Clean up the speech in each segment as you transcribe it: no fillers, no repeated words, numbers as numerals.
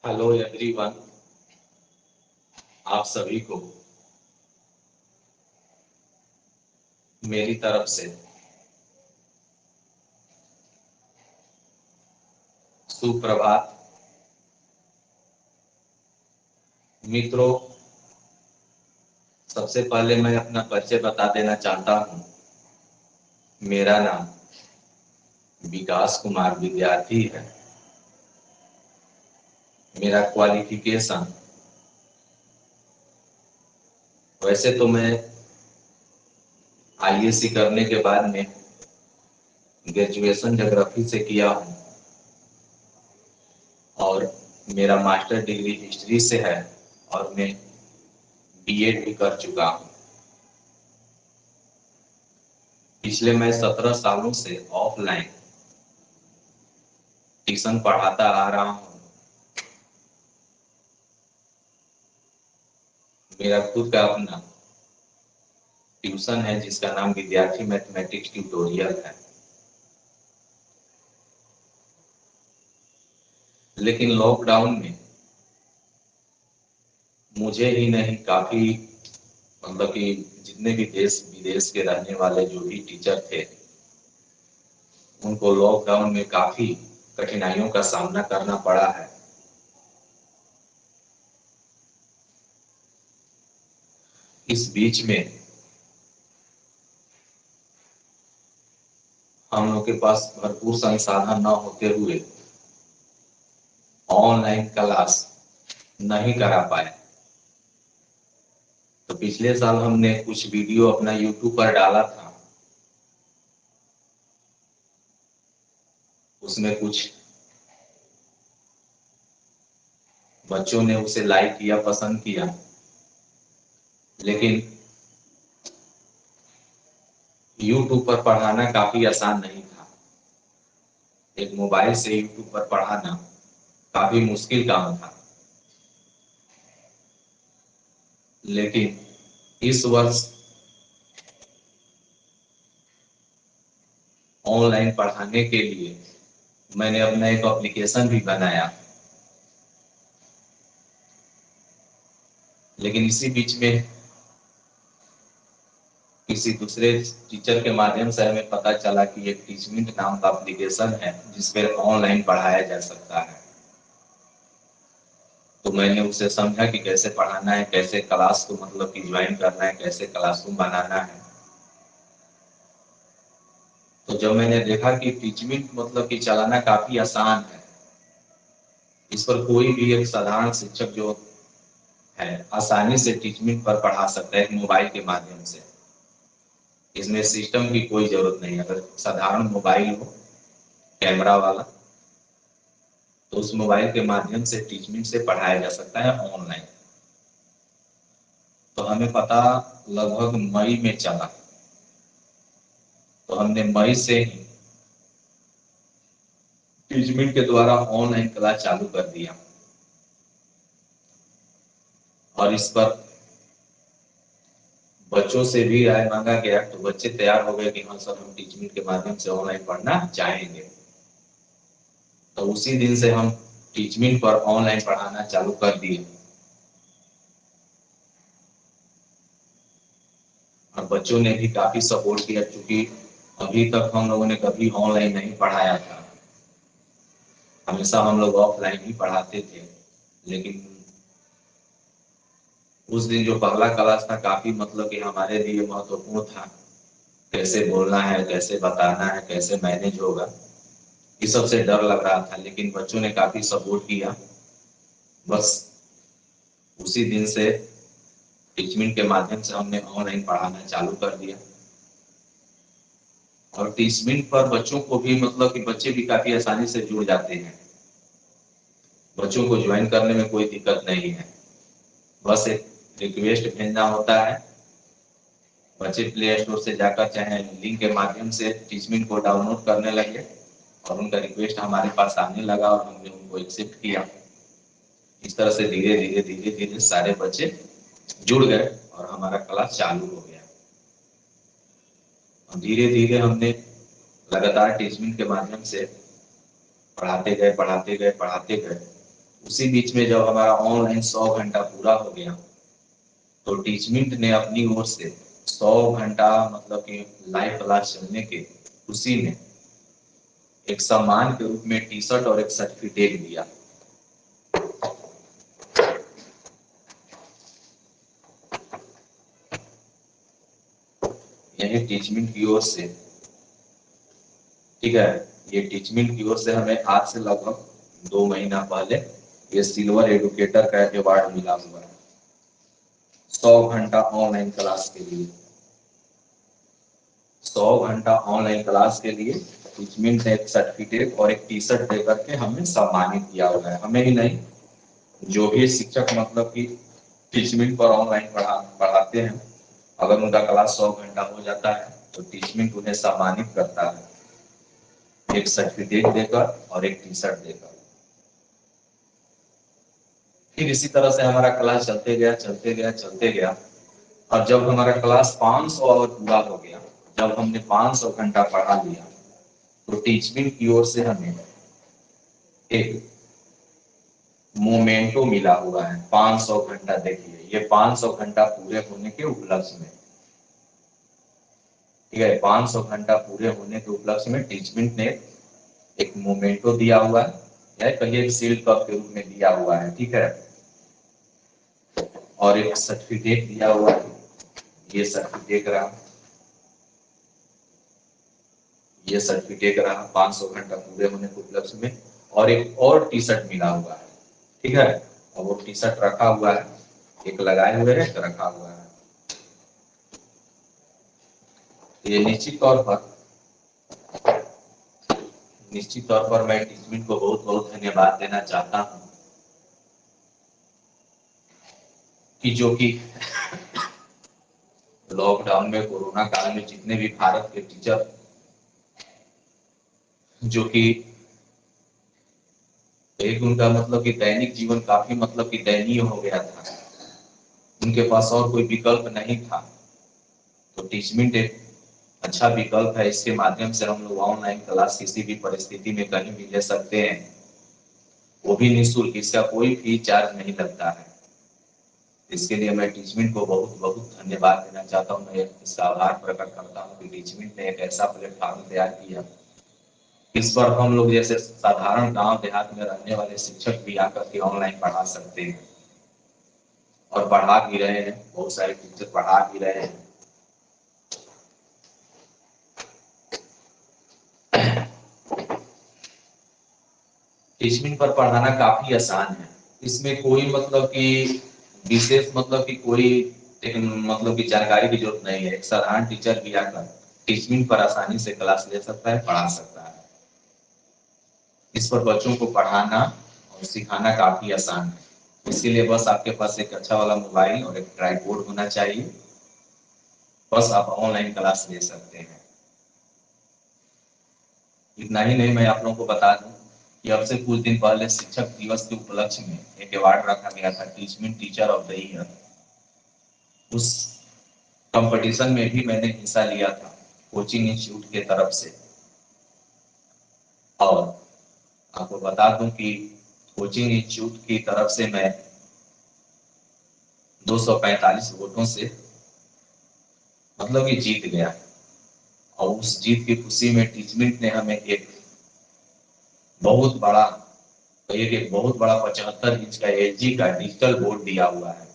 Hello everyone, आप सभी को मेरी तरफ से सुप्रभात। मित्रों, सबसे पहले मैं अपना परिचय बता देना चाहता हूँ। मेरा नाम विकास कुमार विद्यार्थी है। मेरा क्वालिफिकेशन, वैसे तो मैं आईएससी करने के बाद में ग्रेजुएशन ज्योग्राफी से किया हूँ और मेरा मास्टर डिग्री हिस्ट्री से है और मैं बीएड भी कर चुका हूँ। पिछले मैं 17 सालों से ऑफलाइन ट्यूशन पढ़ाता आ रहा हूँ। मेरा खुद का अपना ट्यूशन है जिसका नाम विद्यार्थी मैथमेटिक्स ट्यूटोरियल है। लेकिन लॉकडाउन में मुझे ही नहीं, काफी मतलब कि जितने भी देश विदेश के रहने वाले जो भी टीचर थे, उनको लॉकडाउन में काफी कठिनाइयों का सामना करना पड़ा है। इस बीच में हम लोग के पास भरपूर संसाधन न होते हुए ऑनलाइन क्लास नहीं करा पाए। तो पिछले साल हमने कुछ वीडियो अपना यूट्यूब पर डाला था। उसमें कुछ बच्चों ने उसे लाइक किया, पसंद किया, लेकिन यूट्यूब पर पढ़ाना काफी आसान नहीं था। एक मोबाइल से यूट्यूब पर पढ़ाना काफी मुश्किल काम था। लेकिन इस वर्ष ऑनलाइन पढ़ाने के लिए मैंने अपना एक एप्लीकेशन भी बनाया। लेकिन इसी बीच में किसी दूसरे टीचर के माध्यम से हमें पता चला कि एक टीचमिंट नाम का एप्लीकेशन है जिस पर ऑनलाइन पढ़ाया जा सकता है। तो मैंने उसे समझा कि कैसे पढ़ाना है, कैसे क्लास को मतलब कि ज्वाइन करना है, कैसे क्लासरूम बनाना है। तो जब मैंने देखा कि टीचमिंट मतलब कि चलाना काफी आसान है, इस पर कोई भी एक साधारण शिक्षक जो है आसानी से टीचमिंट पर पढ़ा सकता है एक मोबाइल के माध्यम से। इसमें सिस्टम की कोई जरूरत नहीं। अगर साधारण मोबाइल हो कैमरा वाला, तो उस मोबाइल के माध्यम से टीचमिंट से पढ़ाया जा सकता है ऑनलाइन। तो हमें पता लगभग मई में चला, तो हमने मई से ही टीचमिंट के द्वारा ऑनलाइन क्लास चालू कर दिया। और इस पर बच्चों से भी राय मांगा गया, तो बच्चे तैयार हो गए कि हाँ सर, हम टीचमिंट के माध्यम से ऑनलाइन पढ़ना चाहेंगे। तो उसी दिन से हम टीचमिंट पर ऑनलाइन पढ़ाना चालू कर दिए और बच्चों ने भी काफी सपोर्ट किया, क्योंकि अभी तक हम लोगों ने कभी ऑनलाइन नहीं पढ़ाया था। हमेशा हम लोग ऑफलाइन ही पढ़ाते थे। लेकिन उस दिन जो पहला क्लास था काफी मतलब कि हमारे लिए महत्वपूर्ण था। कैसे बोलना है, कैसे बताना है, कैसे मैनेज होगा, इस सब से डर लग रहा था। लेकिन बच्चों ने काफी सपोर्ट किया। बस उसी दिन से टीचमिंट के माध्यम से हमने ऑनलाइन पढ़ाना चालू कर दिया। और टीचमिंट पर बच्चों को भी मतलब कि बच्चे भी काफी आसानी से जुड़ जाते हैं। बच्चों को ज्वाइन करने में कोई दिक्कत नहीं है। बस एक रिक्वेस्ट भेजना होता है। बच्चे प्ले स्टोर से जाकर चाहे लिंक के माध्यम से टीचमिंट को डाउनलोड करने लगे और उनका रिक्वेस्ट हमारे पास आने लगा और हमने उनको एक्सेप्ट किया। इस तरह से धीरे धीरे धीरे धीरे सारे बच्चे जुड़ गए और हमारा क्लास चालू हो गया। और धीरे धीरे हमने लगातार टीचमिंट के माध्यम से पढ़ाते गए पढ़ाते गए पढ़ाते गए। उसी बीच में जब हमारा ऑनलाइन 100 घंटा पूरा हो गया तो टीचमेंट ने अपनी ओर से 100 घंटा मतलब कि लाइव क्लास चलने के उसी में एक सम्मान के रूप में टी शर्ट और एक सर्टिफिकेट दिया। यही टीचमेंट की ओर से, ठीक है, ये टीचमेंट की ओर से हमें आज से लगभग 2 महीना पहले ये सिल्वर एडुकेटर का अवार्ड मिला हुआ है 100 घंटा ऑनलाइन क्लास के लिए। 100 घंटा ऑनलाइन क्लास के लिए टीचमेंट ने एक सर्टिफिकेट और एक टी शर्ट दे करके हमें सम्मानित किया हुआ है। हमें ही नहीं, जो भी शिक्षक मतलब कि टीचमेंट पर ऑनलाइन पढ़ाते हैं, अगर उनका क्लास 100 घंटा हो जाता है तो टीचमेंट उन्हें सम्मानित करता है एक सर्टिफिकेट देकर और एक टी शर्ट देकर। फिर इसी तरह से हमारा क्लास चलते गया चलते गया चलते गया, और जब हमारा क्लास 500 आवर पूरा हो गया, जब हमने 500 घंटा पढ़ा लिया तो टीचमेंट की ओर से हमें एक मोमेंटो मिला हुआ है 500 घंटा। देखिए ये 500 घंटा पूरे होने के उपलक्ष्य में, ठीक है, 500 घंटा पूरे होने के उपलक्ष्य में टीचमेंट ने एक मोमेंटो दिया हुआ है या कहिए एक सील्ड कप के रूप में दिया हुआ है, ठीक है, और एक सर्टिफिकेट दिया हुआ है। ये सर्टिफिकेट रहा, ये सर्टिफिकेट रहा 500 घंटा पूरे होने के उपलक्ष्य में, और एक और टी शर्ट मिला हुआ है, ठीक है, और वो टी शर्ट रखा हुआ है, एक लगाए हुए है, एक रखा हुआ है। ये निश्चित तौर पर मैं टीचमेंट को बहुत बहुत धन्यवाद देना चाहता हूँ कि जो कि लॉकडाउन में कोरोना काल में जितने भी भारत के टीचर जो कि एक उनका मतलब कि दैनिक जीवन काफी मतलब कि दयनीय हो गया था, उनके पास और कोई विकल्प नहीं था, तो टीचमेंट एक अच्छा विकल्प है। इसके माध्यम से हम लोग ऑनलाइन क्लास किसी भी परिस्थिति में कहीं भी ले सकते हैं, वो भी निःशुल्क, इसका कोई फी चार्ज नहीं लगता है। इसके लिए मैं टीचमेंट को बहुत बहुत धन्यवाद देना चाहता हूँ। मैं इसका आभार प्रकट करता हूँ कि टीचमेंट ने एक ऐसा प्लेटफॉर्म तैयार किया, इस पर हम लोग जैसे साधारण गांव देहात में रहने वाले शिक्षक भी आकर के ऑनलाइन पढ़ा सकते हैं और पढ़ा भी रहे हैं, बहुत सारे टीचर पढ़ा भी रहे हैं। टीचमेंट पर पढ़ाना काफी आसान है, इसमें कोई मतलब कि विशेष मतलब कि कोई एक मतलब की जानकारी की जरूरत नहीं है। एक साधारण टीचर भी आकर टीचमेंट पर आसानी से क्लास ले सकता है, पढ़ा सकता है। इस पर बच्चों को पढ़ाना और सिखाना काफी आसान है। इसके लिए बस आपके पास एक अच्छा वाला मोबाइल और एक ट्राइपॉड होना चाहिए, बस आप ऑनलाइन क्लास ले सकते हैं। इतना ही नहीं, मैं आप लोगों को बता दूं कि अब से कुछ दिन पहले शिक्षक दिवस के उपलक्ष्य में एक अवार्ड रखा गया था, Teachmint teacher of the year. उस कंपटीशन में भी मैंने हिस्सा लिया था कोचिंग इंस्टीट्यूट के तरफ से, और आपको बता दूं कि कोचिंग इंस्टीट्यूट की तरफ से मैं 245 वोटों से मतलब कि जीत गया, और उस जीत की खुशी में टीचमेंट ने हमें एक बहुत बड़ा, एक बहुत बड़ा 75 इंच का एलजी का डिजिटल बोर्ड दिया हुआ है,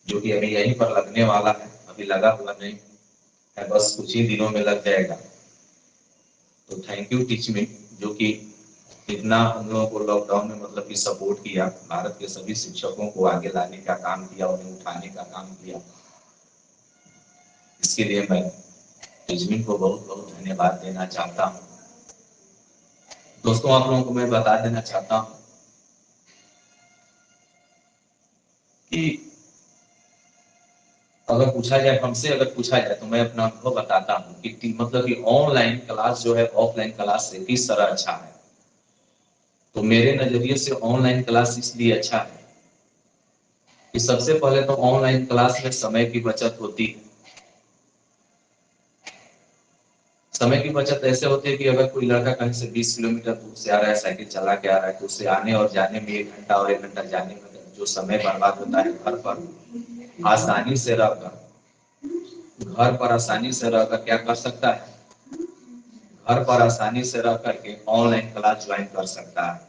जो कि अभी यहीं पर लगने वाला है, अभी लगा हुआ नहीं है, बस कुछ ही दिनों में लग जाएगा। तो थैंक यू टीचमेंट, जो कि इतना हम लोगों को लॉकडाउन में मतलब कि सपोर्ट किया, भारत के सभी शिक्षकों को आगे लाने का काम किया, उन्हें उठाने का काम किया। इसके लिए मैं टीचमेंट को बहुत बहुत धन्यवाद देना चाहता हूँ। दोस्तों, आप लोगों को मैं बता देना चाहता हूँ कि अगर पूछा जाए, हमसे अगर पूछा जाए तो मैं अपना अनुभव बताता हूँ कि मतलब कि ऑनलाइन क्लास जो है ऑफलाइन क्लास से किस तरह अच्छा है। तो मेरे नजरिए से ऑनलाइन क्लास इसलिए अच्छा है कि सबसे पहले तो ऑनलाइन क्लास में समय की बचत होती है, समय की बचत ऐसे होती है कि अगर कोई लड़का कहीं से 20 किलोमीटर दूर से आ रहा है, साइकिल चला के आ रहा है, तो उससे आने और जाने में 1 घंटा और 1 घंटा जाने में जो समय बर्बाद होता है, घर पर आसानी से रहकर क्या कर सकता है, घर पर आसानी से रह करके ऑनलाइन क्लास ज्वाइन कर सकता है।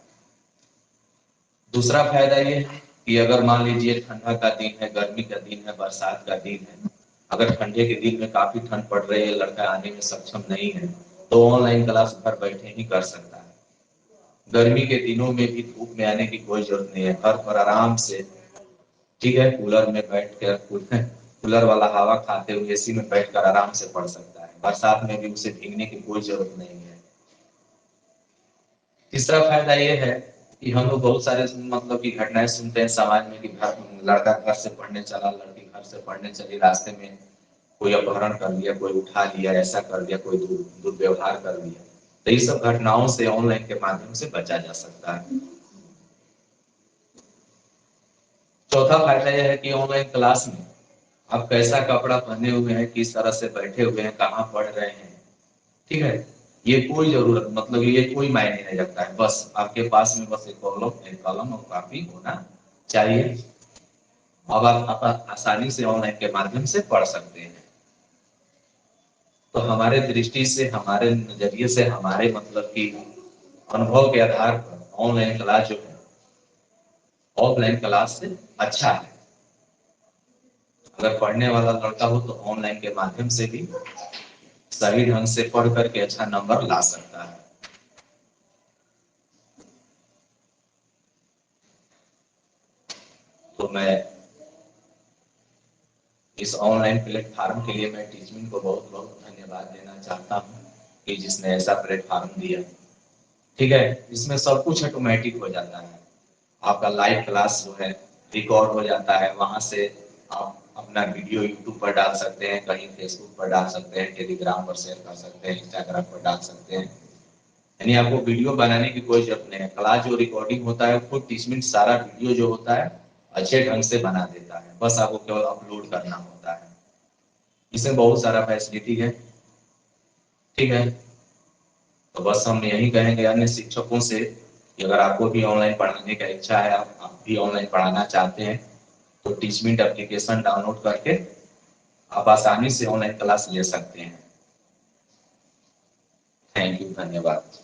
दूसरा फायदा ये है कि अगर मान लीजिए ठंडा का दिन है, गर्मी का दिन है, बरसात का दिन है, अगर ठंडे के दिन में काफी ठंड पड़ रही है, लड़का आने में सक्षम नहीं है, तो ऑनलाइन क्लास घर बैठे ही कर सकता है। गर्मी के दिनों में भी धूप में आने की कोई जरूरत नहीं है, घर पर आराम से, ठीक है, कूलर में बैठ कर कूलर वाला हवा खाते हुए एसी में बैठकर आराम से पढ़ सकता है। बरसात में भी उसे भीगने की कोई जरूरत नहीं है। तीसरा फायदा ये है कि हम लोग बहुत सारे मतलब की घटनाएं सुनते हैं समाज में कि घर लड़का घर से पढ़ने चला, लड़की घर से पढ़ने चली, रास्ते में कोई अपहरण कर लिया, कोई उठा लिया, ऐसा कर लिया, कोई दुर्व्यवहार कर लिया। तो ये सब घटनाओं से ऑनलाइन के माध्यम से बचा जा सकता है। चौथा फायदा यह है कि ऑनलाइन क्लास में आप कैसा कपड़ा पहने हुए हैं, किस तरह से बैठे हुए हैं, कहाँ पढ़ रहे हैं, ठीक है, ये कोई जरूरत मतलब ये कोई मायने नहीं रखता है। बस आपके पास में बस एक कलम और कापी होना चाहिए। अब आप आसानी से ऑनलाइन के माध्यम से पढ़ सकते हैं। तो हमारे दृष्टि से, हमारे नजरिए से, हमारे मतलब की अनुभव के आधार पर ऑनलाइन क्लास जो है ऑफलाइन क्लास से अच्छा है। अगर पढ़ने वाला लड़का हो तो ऑनलाइन के माध्यम से भी सही ढंग से पढ़ करके अच्छा नंबर ला सकता है। तो मैं इस ऑनलाइन प्लेटफॉर्म के लिए मैं टीचिंग को बहुत बहुत धन्यवाद देना चाहता हूँ कि जिसने ऐसा प्लेटफॉर्म दिया। ठीक है, इसमें सब कुछ ऑटोमेटिक हो जाता है। आपका लाइव क्लास जो है रिकॉर्ड हो जाता है, वहां से आप अपना वीडियो यूट्यूब पर डाल सकते हैं, कहीं फेसबुक पर डाल सकते हैं, टेलीग्राम पर शेयर कर सकते हैं, इंस्टाग्राम पर डाल सकते हैं। यानी आपको वीडियो बनाने की कोई जरूरत नहीं है। क्लास जो रिकॉर्डिंग होता है खुद 30 मिनट सारा वीडियो जो होता है अच्छे ढंग से बना देता है, बस आपको केवल अपलोड करना होता है। इसमें बहुत सारा फैसिलिटी है। ठीक है, तो बस हम यही कहेंगे अन्य शिक्षकों से कि अगर आपको भी ऑनलाइन पढ़ाने का इच्छा है, आप भी ऑनलाइन पढ़ाना चाहते हैं, तो टीचमिंट एप्लीकेशन डाउनलोड करके आप आसानी से ऑनलाइन क्लास ले सकते हैं। थैंक यू, धन्यवाद।